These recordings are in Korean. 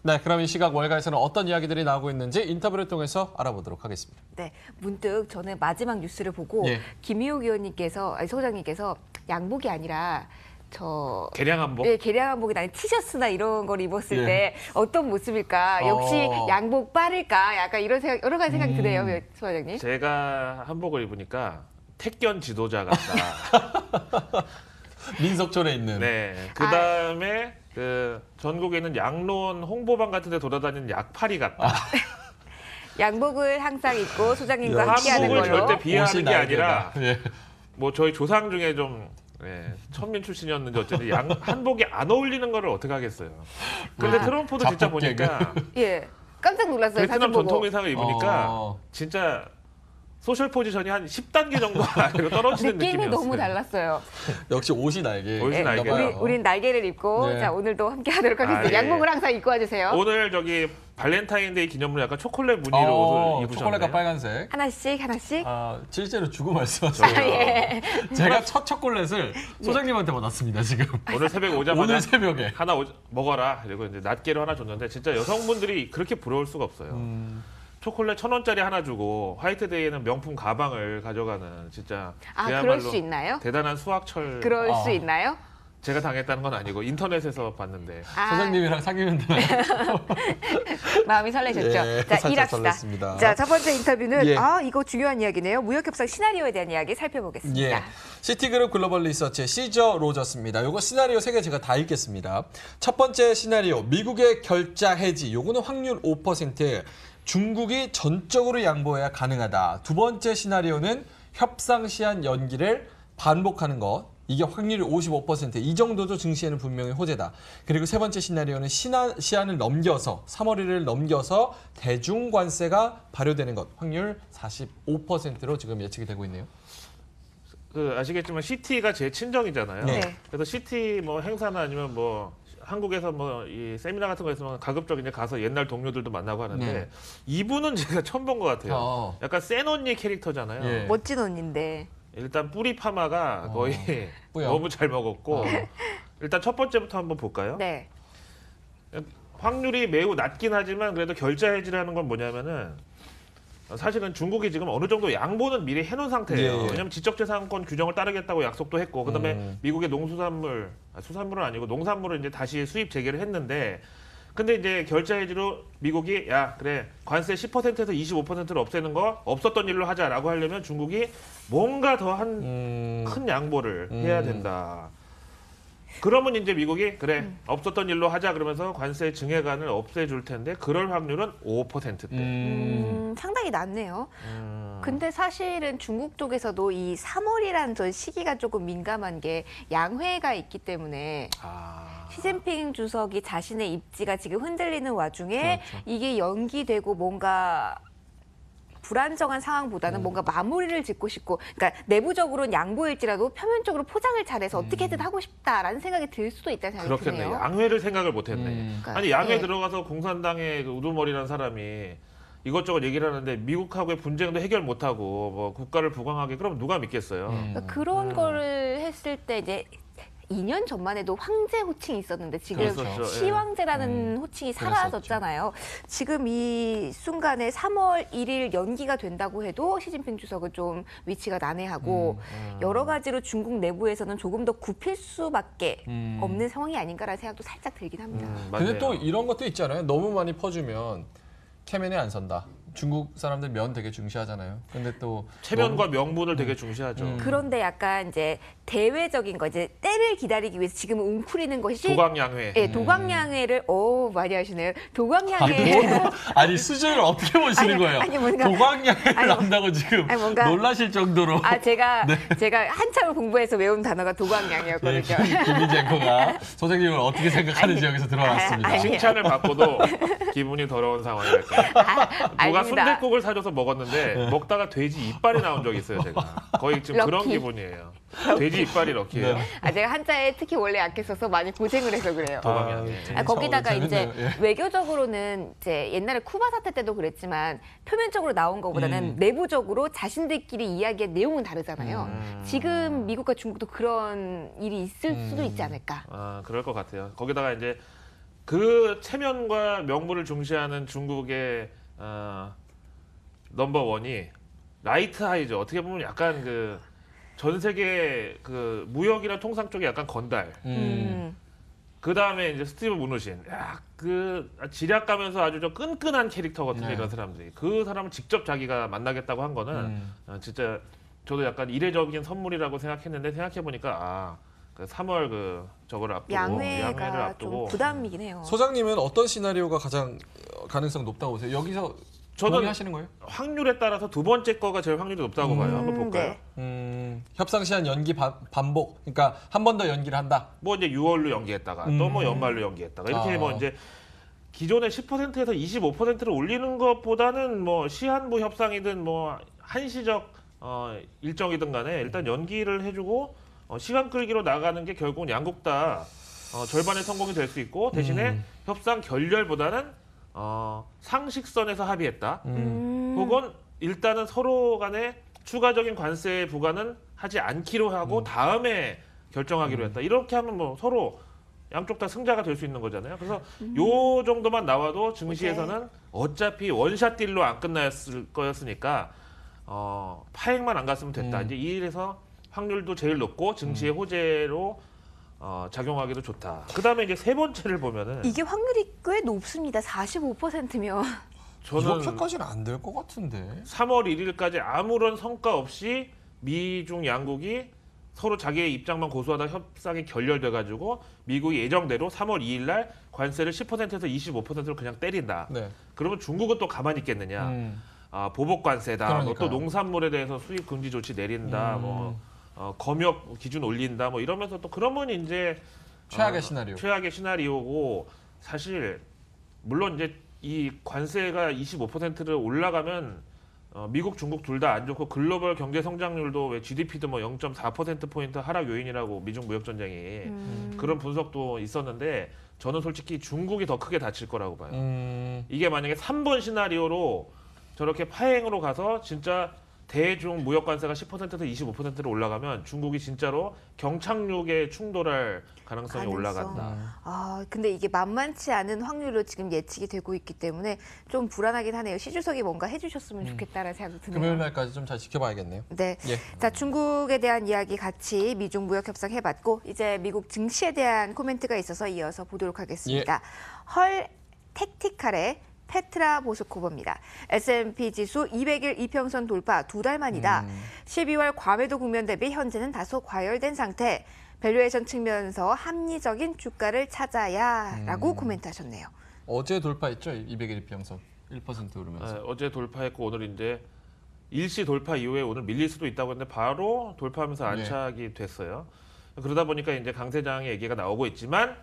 네, 그럼 이 시각 월가에서는 어떤 이야기들이 나오고 있는지 인터뷰를 통해서 알아보도록 하겠습니다. 네, 문득 저는 마지막 뉴스를 보고 예. 김희욱 의원님께서, 아니, 소장님께서 양복이 아니라 개량 한복? 네, 개량 한복이 아닌 티셔츠나 이런 걸 입었을 예. 때 어떤 모습일까? 역시 양복 빠를까? 약간 이런 생각, 여러 가지 생각이 드네요, 소장님. 제가 한복을 입으니까 택견 지도자 같다. 민속촌에 있는. 네. 그다음에 그 전국에 있는 양로원 홍보방 같은 데 돌아다니는 약팔이 같다. 양복을 항상 입고 소장님과 함께하는 한복을 걸로. 절대 비하하는 게 아니라 예. 뭐 저희 조상 중에 좀 천민 출신이었는지 어쨌든 한복이 안 어울리는 거를 어떻게 하겠어요. 근데 트럼프도 진짜 자폭 보니까 예, 깜짝 놀랐어요. 베트남 사진 보고. 전통 의상을 입으니까 어. 진짜 소셜 포지션이 한 10단계 정도 아래로 떨어지는 느낌이 느낌이었어요. 너무 달랐어요. 역시 옷이 날개. 옷이 날개. 우린 날개를 입고 네. 자 오늘도 함께하도록 하겠습니다. 아, 예. 양복을 항상 입고 와주세요. 오늘 저기 발렌타인데이 기념으로 약간 초콜릿 무늬로 옷을 입으셨네요. 초콜릿과 빨간색. 하나씩 하나씩. 아, 실제로 주고 말씀하세요. 예. 제가 첫 초콜릿을 소장님한테 받았습니다, 지금. 오늘 새벽에 오자마자 오늘 새벽에. 하나 먹어라. 그리고 이제 낱개로 하나 줬는데 진짜 여성분들이 그렇게 부러울 수가 없어요. 초콜릿 1,000원짜리 하나 주고 화이트데이에는 명품 가방을 가져가는 진짜 아, 그야말로 그럴 수 있나요? 대단한 수학철. 그럴 수 아. 있나요? 제가 당했다는 건 아니고 인터넷에서 봤는데. 아, 소장님이랑 사귀면 되나요? 마음이 설레셨죠? 예, 자, 살짝 일합시다. 설렜습니다. 자, 첫 번째 인터뷰는 예. 이거 중요한 이야기네요. 무역협상 시나리오에 대한 이야기 살펴보겠습니다. 예. 시티그룹 글로벌 리서치의 시저 로저스입니다. 요거 시나리오 3개 제가 다 읽겠습니다. 첫 번째 시나리오, 미국의 결자 해지. 요거는 확률 5%. 중국이 전적으로 양보해야 가능하다. 두 번째 시나리오는 협상 시한 연기를 반복하는 것. 이게 확률이 55%. 이 정도도 증시에는 분명히 호재다. 그리고 세 번째 시나리오는 시한을 넘겨서 3월 1일을 넘겨서 대중 관세가 발효되는 것. 확률 45%로 지금 예측이 되고 있네요. 그 아시겠지만 시티가 제 친정이잖아요. 네. 그래서 시티 뭐 행사나 아니면 뭐 한국에서 뭐 이 세미나 같은 거 있으면 가급적 이제 가서 옛날 동료들도 만나고 하는데 네. 이분은 제가 처음 본 것 같아요. 약간 센 언니 캐릭터잖아요. 예. 멋진 언니인데. 일단 뿌리 파마가 거의 뿌염. 너무 잘 먹었고 일단 첫 번째부터 한번 볼까요? 네. 확률이 매우 낮긴 하지만 그래도 결자 해지라는 건 뭐냐면은 사실은 중국이 지금 어느 정도 양보는 미리 해놓은 상태예요. 예, 예. 왜냐하면 지적재산권 규정을 따르겠다고 약속도 했고 그다음에 미국의 농수산물, 수산물은 아니고 농산물을 이제 다시 수입 재개를 했는데 근데 이제 결자 해지로 미국이 야 그래 관세 10%에서 25%를 없애는 거 없었던 일로 하자라고 하려면 중국이 뭔가 더 한 큰 양보를 해야 된다. 그러면 이제 미국이 그래 없었던 일로 하자 그러면서 관세 증액안을 없애줄 텐데 그럴 확률은 5%대. 상당히 낮네요. 근데 사실은 중국 쪽에서도 이 3월이라는 전 시기가 조금 민감한 게 양회가 있기 때문에 시진핑 주석이 자신의 입지가 지금 흔들리는 와중에 그렇죠. 이게 연기되고 뭔가 불안정한 상황보다는 뭔가 마무리를 짓고 싶고, 그러니까 내부적으로는 양보일지라도 표면적으로 포장을 잘해서 어떻게든 하고 싶다라는 생각이 들 수도 있다는 생각이 그렇겠네. 드네요. 양회를 생각을 못했네. 그러니까, 아니 양회 예. 들어가서 공산당의 그 우두머리라는 사람이 이것저것 얘기를 하는데 미국하고의 분쟁도 해결 못하고 뭐 국가를 부강하게 그럼 누가 믿겠어요. 그러니까 그런 거를 했을 때 이제 2년 전만 해도 황제 호칭이 있었는데 지금 그랬었죠. 시황제라는 호칭이 사라졌잖아요. 지금 이 순간에 3월 1일 연기가 된다고 해도 시진핑 주석은 좀 위치가 난해하고 여러 가지로 중국 내부에서는 조금 더 굽힐 수밖에 없는 상황이 아닌가라는 생각도 살짝 들긴 합니다. 근데 맞네요. 또 이런 것도 있잖아요. 너무 많이 퍼주면 캐면에 안 선다. 중국 사람들 면 되게 중시하잖아요. 근데 또 체면과 명분을 되게 중시하죠. 그런데 약간 이제 대외적인 거 이제 때를 기다리기 위해서 지금 웅크리는 것이 도광양회. 예, 도광양회를 많이 하시네요. 도광양회 아니 수준을 어떻게 보시는 아니, 거예요? 아니, 뭔가- 도광양을 아니, 안다고 지금 아니, 뭔가- 놀라실 정도로. 제가 네. 한참을 공부해서 외운 단어가 예, 도광양이었거든요. 김민지 앵커가 소장님을 어떻게 생각하는지 여기서 드러났습니다. 아니, 칭찬을 받고도 기분이 더러운 상황이랄까. 누가 아닙니다. 순댓국을 사줘서 먹었는데 먹다가 돼지 이빨이 나온 적이 있어요. 제가 거의 지금 그런 럭키. 기분이에요. 돼지 이빨이 럭키예요. 네. 제가 한자에 특히 원래 약했어서 많이 고생을 해서 그래요. 도광양회. 거기다가 이제 재밌네요. 예. 외교적으로는 이제 옛날에 쿠바 사태 때도 그랬지만 표면적으로 나온 것보다는 내부적으로 자신들끼리 이야기의 내용은 다르잖아요. 지금 미국과 중국도 그런 일이 있을 수도 있지 않을까. 그럴 것 같아요. 거기다가 이제 그 체면과 명물을 중시하는 중국의 넘버 원이 라이트 하이죠. 어떻게 보면 약간 그 전 세계 그 무역이나 통상 쪽에 약간 건달. 그 다음에 이제 스티브 무누신. 야, 그 지략가면서 아주 저 끈끈한 캐릭터거든요. 네. 이런 사람들이. 그 사람을 직접 자기가 만나겠다고 한 거는 진짜 저도 약간 이례적인 선물이라고 생각했는데 생각해 보니까 그 3월 그 저거를 앞두고 양회를 양회가 앞두고 좀 부담이긴 해요. 소장님은 어떤 시나리오가 가장 가능성 높다고 보세요? 여기서 저는 동의하시는 거예요? 확률에 따라서 두 번째 거가 제일 확률이 높다고 봐요. 한번 볼까요? 네. 협상 시한 연기 반복. 그러니까 한 번 더 연기를 한다. 뭐 이제 6월로 연기했다가 또 뭐 연말로 연기했다가 이렇게 뭐 이제 기존의 10%에서 25%를 올리는 것보다는 뭐 시한부 협상이든 뭐 한시적 일정이든 간에 일단 연기를 해주고 시간 끌기로 나가는 게 결국은 양국 다 절반의 성공이 될 수 있고 대신에 협상 결렬보다는 상식선에서 합의했다. 혹은 일단은 서로 간에 추가적인 관세 부과는 하지 않기로 하고 다음에 결정하기로 했다. 이렇게 하면 뭐 서로 양쪽 다 승자가 될 수 있는 거잖아요. 그래서 요 정도만 나와도 증시에서는 어차피 원샷 딜로 안 끝났을 거였으니까 파행만 안 갔으면 됐다. 이제 이 일에서 확률도 제일 높고 증시의 호재로 작용하기도 좋다. 그 다음에 이제 세 번째를 보면은 이게 확률이 꽤 높습니다. 45%면. 저는 이렇게까지는 안 될 것 같은데. 3월 1일까지 아무런 성과 없이 미중 양국이 서로 자기의 입장만 고수하다 협상이 결렬돼가지고 미국이 예정대로 3월 2일 날 관세를 10%에서 25%로 그냥 때린다. 네. 그러면 중국은 또 가만히 있겠느냐? 보복 관세다. 뭐 또 그러니까요. 농산물에 대해서 수입 금지 조치 내린다. 뭐 검역 기준 올린다. 뭐 이러면서 또 그러면 이제 최악의 시나리오. 최악의 시나리오고 사실 물론 이제 이 관세가 25%를 올라가면 미국, 중국 둘 다 안 좋고 글로벌 경제 성장률도 왜 GDP도 뭐 0.4%포인트 하락 요인이라고 미중 무역 전쟁이 그런 분석도 있었는데 저는 솔직히 중국이 더 크게 다칠 거라고 봐요. 이게 만약에 3번 시나리오로 저렇게 파행으로 가서 진짜 대중 무역 관세가 10%에서 25%로 올라가면 중국이 진짜로 경착륙에 충돌할 가능성이 올라간다. 근데 이게 만만치 않은 확률로 지금 예측이 되고 있기 때문에 좀 불안하긴 하네요. 시주석이 뭔가 해주셨으면 좋겠다는 생각이 드네요. 금요일 날까지 좀 잘 지켜봐야겠네요. 네. 예. 자, 중국에 대한 이야기 같이 미중 무역 협상 해봤고 이제 미국 증시에 대한 코멘트가 있어서 이어서 보도록 하겠습니다. 헐 택티칼의 페트라 보스코버입니다. S&P 지수 200일 이평선 돌파 2달 만이다. 12월 과매도 국면 대비 현재는 다소 과열된 상태. 밸류에이션 측면에서 합리적인 주가를 찾아야라고 코멘트하셨네요. 어제 돌파했죠? 200일 이평선 1% 오르면서. 네, 어제 돌파했고 오늘 이제 일시 돌파 이후에 오늘 밀릴 수도 있다고 했는데 바로 돌파하면서 안착이 됐어요. 그러다 보니까 이제 강 세장의 얘기가 나오고 있지만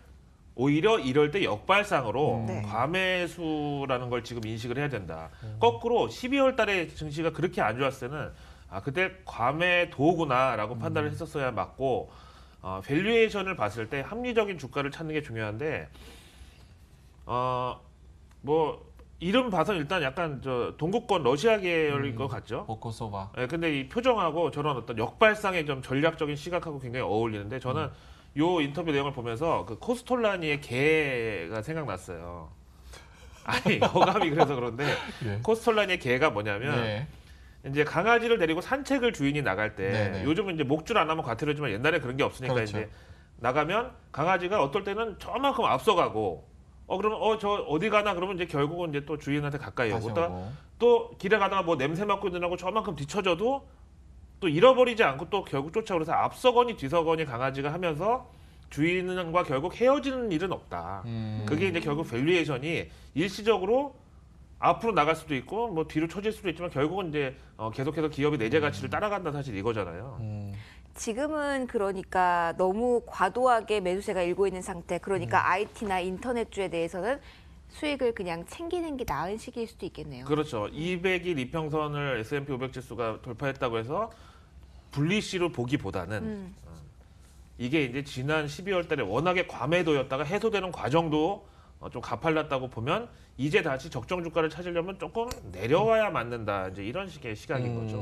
오히려 이럴 때 역발상으로 과매수라는 걸 지금 인식을 해야 된다. 거꾸로 12월 달에 증시가 그렇게 안 좋았을 때는 그때 과매도구나라고 판단을 했었어야 맞고 밸류에이션을 봤을 때 합리적인 주가를 찾는 게 중요한데 뭐 이름 봐서 일단 약간 저 동구권 러시아 계열인 것 같죠. 보코소바. 네, 근데 이 표정하고 저런 어떤 역발상의 좀 전략적인 시각하고 굉장히 어울리는데 저는 요 인터뷰 내용을 보면서 그 코스톨라니의 개가 생각났어요. 아니 어감이 그래서 그런데 예. 코스톨라니의 개가 뭐냐면 네. 이제 강아지를 데리고 산책을 주인이 나갈 때 네네. 요즘은 이제 목줄 안 하면 과태료지만 옛날에 그런 게 없으니까 그렇죠. 이제 나가면 강아지가 어떨 때는 저만큼 앞서가고 그러면 저 어디 가나 그러면 이제 결국은 이제 또 주인한테 가까이 다시 오고 오고. 또 길에 가다가 뭐 냄새 맡고 있느라고 저만큼 뒤쳐져도 또 잃어버리지 않고 또 결국 쫓아 그래서 앞서거니 뒤서거니 강아지가 하면서 주인과 결국 헤어지는 일은 없다. 그게 이제 결국 밸류에이션이 일시적으로 앞으로 나갈 수도 있고 뭐 뒤로 처질 수도 있지만 결국은 이제 계속해서 기업의 내재 가치를 따라간다 사실 이거잖아요. 지금은 그러니까 너무 과도하게 매수세가 일고 있는 상태. 그러니까 IT나 인터넷주에 대해서는 수익을 그냥 챙기는 게 나은 시기일 수도 있겠네요. 그렇죠. 200일 이평선을 S&P 500 지수가 돌파했다고 해서 불리시로 보기보다는 이게 이제 지난 12월 달에 워낙에 과매도였다가 해소되는 과정도 좀 가팔랐다고 보면 이제 다시 적정 주가를 찾으려면 조금 내려와야 맞는다. 이제 이런 식의 시각인 거죠.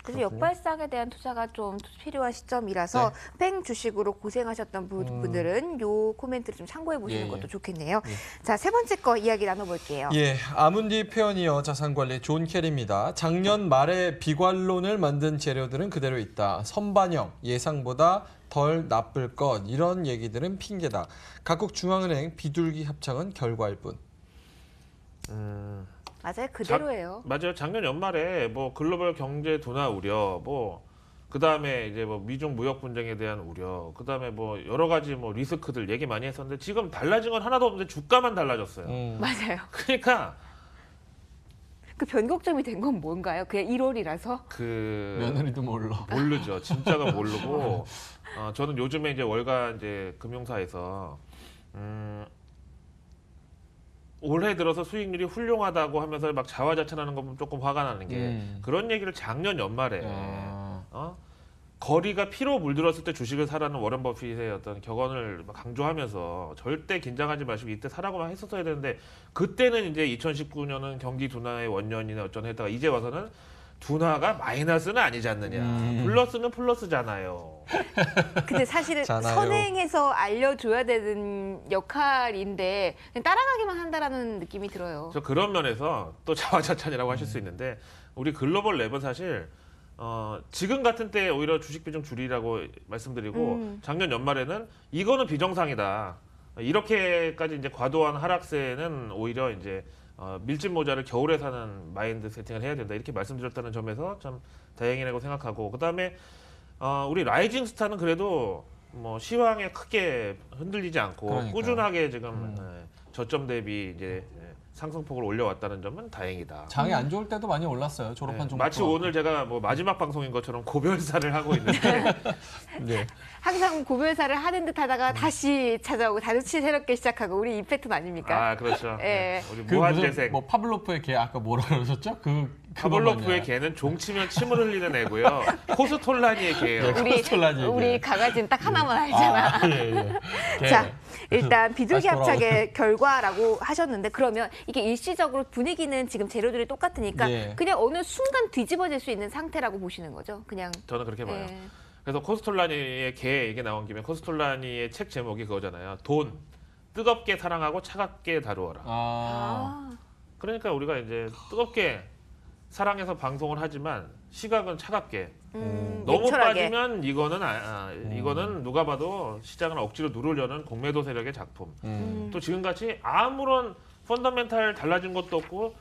그래서 그렇군요. 역발상에 대한 투자가 좀 필요한 시점이라서 팽 주식으로 고생하셨던 분들은 요 코멘트를 좀 참고해 보시는 예, 예. 것도 좋겠네요. 자, 세 번째 거 이야기 나눠볼게요. 예, 아문디 페어니어 자산관리 존 캐리입니다. 작년 말에 비관론을 만든 재료들은 그대로 있다. 선반영, 예상보다 덜 나쁠 것 이런 얘기들은 핑계다. 각국 중앙은행 비둘기 합창은 결과일 뿐. 맞아요, 그대로예요. 맞아요. 작년 연말에 뭐 글로벌 경제 둔화 우려, 뭐 그다음에 이제 뭐 미중 무역 분쟁에 대한 우려, 그다음에 뭐 여러 가지 뭐 리스크들 얘기 많이 했었는데 지금 달라진 건 하나도 없는데 주가만 달라졌어요. 맞아요. 그러니까 그 변곡점이 된 건 뭔가요? 그냥 1월이라서? 그 며느리도 몰라. 모르죠. 진짜가 모르고 저는 요즘에 이제 월간 이제 금융사에서 올해 들어서 수익률이 훌륭하다고 하면서 막 자화자찬하는 거 보면 조금 화가 나는 게 그런 얘기를 작년 연말에 거리가 피로 물들었을 때 주식을 사라는 워런 버핏의 어떤 격언을 막 강조하면서 절대 긴장하지 마시고 이때 사라고만 했었어야 되는데 그때는 이제 2019년은 경기 둔화의 원년이나 어쩌나 했다가 이제 와서는 둔화가 마이너스는 아니지 않느냐. 플러스는 플러스잖아요. 근데 사실은 잖아요. 선행해서 알려줘야 되는 역할인데 그냥 따라가기만 한다라는 느낌이 들어요. 그래서 그런 면에서 또 자화자찬이라고 하실 수 있는데 우리 글로벌 랩은 사실 지금 같은 때 오히려 주식 비중 줄이라고 말씀드리고 작년 연말에는 이거는 비정상이다. 이렇게까지 이제 과도한 하락세는 오히려 이제 밀짚 모자를 겨울에 사는 마인드 세팅을 해야 된다 이렇게 말씀드렸다는 점에서 참 다행이라고 생각하고 그다음에 우리 라이징 스타는 그래도 뭐 시황에 크게 흔들리지 않고 그러니까요. 꾸준하게 지금 저점 대비 이제 상승폭을 올려왔다는 점은 다행이다. 장이 안 좋을 때도 많이 올랐어요. 졸업한 종목. 마치 오늘 제가 뭐 마지막 방송인 것처럼 고별사를 하고 있는데 네. 항상 고별사를 하는 듯 하다가 다시 찾아오고 다시 새롭게 시작하고 우리 이 패턴 아닙니까? 아 그렇죠. 예. 네. 우리 그 무한 무슨 재생. 뭐 파블로프의 개 아까 뭐라 그러셨죠? 파블로프의 개는 종 치면 침을 흘리는 애고요. 코스톨라니의 개예요. 코스톨라니 우리 강아지는 딱 하나만 알잖아. 개. 자, 일단 비둘기 다시 합작의 결과라고 하셨는데 그러면 이게 일시적으로 분위기는 지금 재료들이 똑같으니까 예. 그냥 어느 순간 뒤집어질 수 있는 상태라고 보시는 거죠? 그냥. 저는 그렇게 봐요. 예. 그래서 코스톨라니의 개 얘기 나온 김에 코스톨라니의 책 제목이 그거잖아요. 돈 뜨겁게 사랑하고 차갑게 다루어라. 아. 그러니까 우리가 이제 뜨겁게 사랑해서 방송을 하지만 시각은 차갑게 너무 냉철하게. 빠지면 이거는 이거는 누가 봐도 시장을 억지로 누르려는 공매도 세력의 작품. 또 지금같이 아무런 펀더멘탈 달라진 것도 없고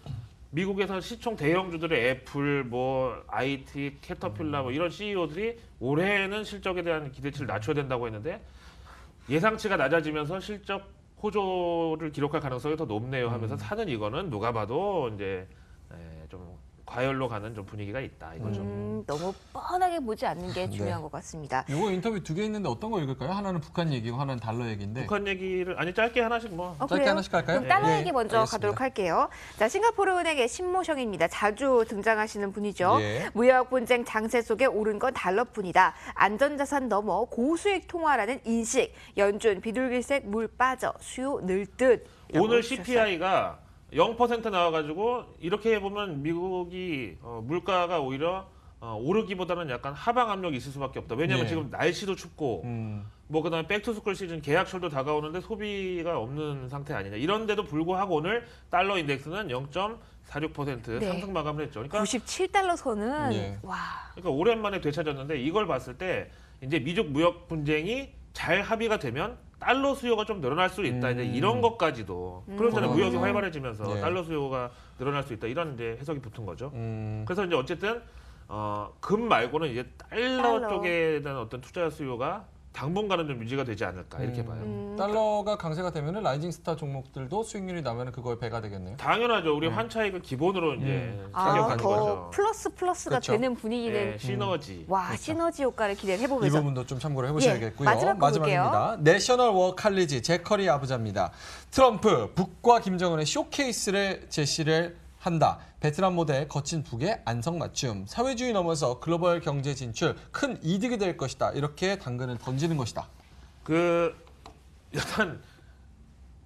미국에서 시총 대형주들의 애플, 뭐 IT, 캐터필라 뭐 이런 CEO들이 올해는 실적에 대한 기대치를 낮춰야 된다고 했는데 예상치가 낮아지면서 실적 호조를 기록할 가능성이 더 높네요 하면서 사는 이거는 누가 봐도 이제 좀 과열로 가는 좀 분위기가 있다 이거죠. 너무 뻔하게 보지 않는 게 중요한 네. 것 같습니다. 이거 인터뷰 두 개 있는데 어떤 거 읽을까요? 하나는 북한 얘기고 하나는 달러 얘기인데. 북한 얘기를 아니 짧게 하나씩 뭐 어, 짧게 그래요? 하나씩 할까요? 그럼 달러 예, 얘기 먼저 알겠습니다. 가도록 할게요. 자, 싱가포르은행의 신모성입니다. 자주 등장하시는 분이죠. 예. 무역 분쟁 장세 속에 오른 건 달러뿐이다. 안전자산 넘어 고수익 통화라는 인식. 연준 비둘기색 물 빠져 수요 늘 듯. 오늘 CPI가 0% 나와가지고 이렇게 보면 미국이 물가가 오히려 오르기보다는 약간 하방 압력이 있을 수밖에 없다. 왜냐하면 예. 지금 날씨도 춥고 뭐 그다음에 백투스쿨 시즌 계약철도 다가오는데 소비가 없는 상태 아니냐. 이런데도 불구하고 오늘 달러 인덱스는 0.46% 네. 상승 마감을 했죠. 그러니까 97달러 선은 예. 와. 그러니까 오랜만에 되찾았는데 이걸 봤을 때 이제 미중 무역 분쟁이 잘 합의가 되면 달러 수요가 좀 늘어날 수 있다. 이제 이런 것까지도 그러잖아요. 무역이 활발해지면서 예. 달러 수요가 늘어날 수 있다. 이런 이제 해석이 붙은 거죠. 음. 그래서 이제 어쨌든 금 말고는 이제 달러 쪽에 대한 어떤 투자 수요가 당분간은 좀 유지가 되지 않을까 이렇게 봐요. 달러가 강세가 되면은 라이징 스타 종목들도 수익률이 나면은 그거에 배가 되겠네요. 당연하죠. 우리 환차익은 기본으로 이제 아, 챙겨가는 더 거죠. 플러스가 그렇죠. 되는 분위기는 네, 시너지. 와, 시너지 효과를 기대해 이 보면서 부분도 좀 참고를 해보셔야겠고요. 예, 마지막 거 마지막입니다. 내셔널 워 칼리지 제커리 아부자입니다. 트럼프 북과 김정은의 쇼케이스를 제시를 한다. 베트남 모델 거친 북의 안성맞춤. 사회주의 넘어서 글로벌 경제 진출 큰 이득이 될 것이다. 이렇게 당근을 던지는 것이다. 그 약간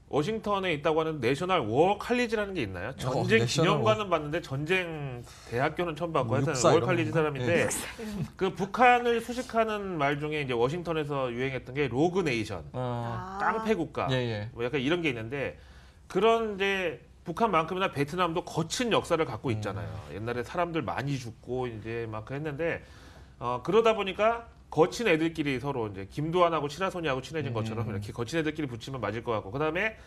워싱턴에 있다고 하는 내셔널 워 칼리지라는 게 있나요? 전쟁 내셔널 기념관은 봤는데 전쟁 대학교는 처음 봤고 하여튼 육사 워 이런 칼리지 건가? 사람인데 그 북한을 수식하는 말 중에 이제 워싱턴에서 유행했던 게 로그 네이션, 깡패 국가, 예, 예. 뭐 약간 이런 게 있는데 그런 이제 북한만큼이나 베트남도 거친 역사를 갖고 있잖아요. 옛날에 사람들 많이 죽고 이제 막 했는데 그러다 보니까 거친 애들끼리 서로 이제 김두한하고 친하손이하고 친해진 것처럼 이렇게 거친 애들끼리 붙이면 맞을 것 같고 그다음에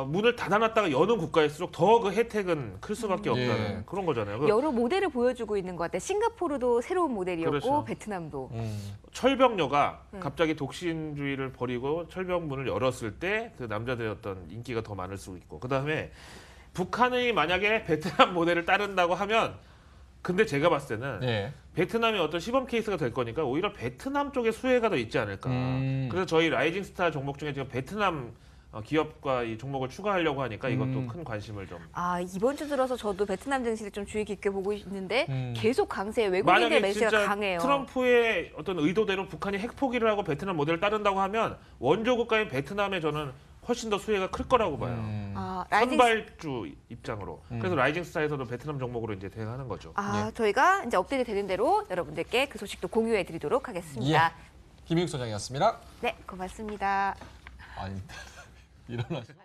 문을 닫아놨다가 여는 국가일수록 더 그 혜택은 클 수밖에 없다는 예. 그런 거잖아요. 그 여러 모델을 보여주고 있는 것 같아요. 싱가포르도 새로운 모델이었고 그렇죠. 베트남도. 철벽녀가 갑자기 독신주의를 버리고 철벽문을 열었을 때 그 남자들의 어떤 인기가 더 많을 수 있고 그다음에 북한이 만약에 베트남 모델을 따른다고 하면 근데 제가 봤을 때는 예. 베트남이 어떤 시범 케이스가 될 거니까 오히려 베트남 쪽에 수혜가 더 있지 않을까. 그래서 저희 라이징 스타 종목 중에 지금 베트남 기업과 이 종목을 추가하려고 하니까 이것도 큰 관심을 좀. 이번 주 들어서 저도 베트남 증시를 좀 주의 깊게 보고 있는데 계속 강세에 외국인들 만약에 매수가 진짜 강해요. 트럼프의 어떤 의도대로 북한이 핵 포기를 하고 베트남 모델을 따른다고 하면 원조 국가인 베트남에 저는 훨씬 더 수혜가 클 거라고 봐요. 라이징 선발주 입장으로. 그래서 라이징 스타에서도 베트남 종목으로 이제 대응하는 거죠. 저희가 이제 업데이트 되는 대로 여러분들께 그 소식도 공유해 드리도록 하겠습니다. 김희욱 소장이었습니다. 네, 고맙습니다. 아닙니다. 일어나세요.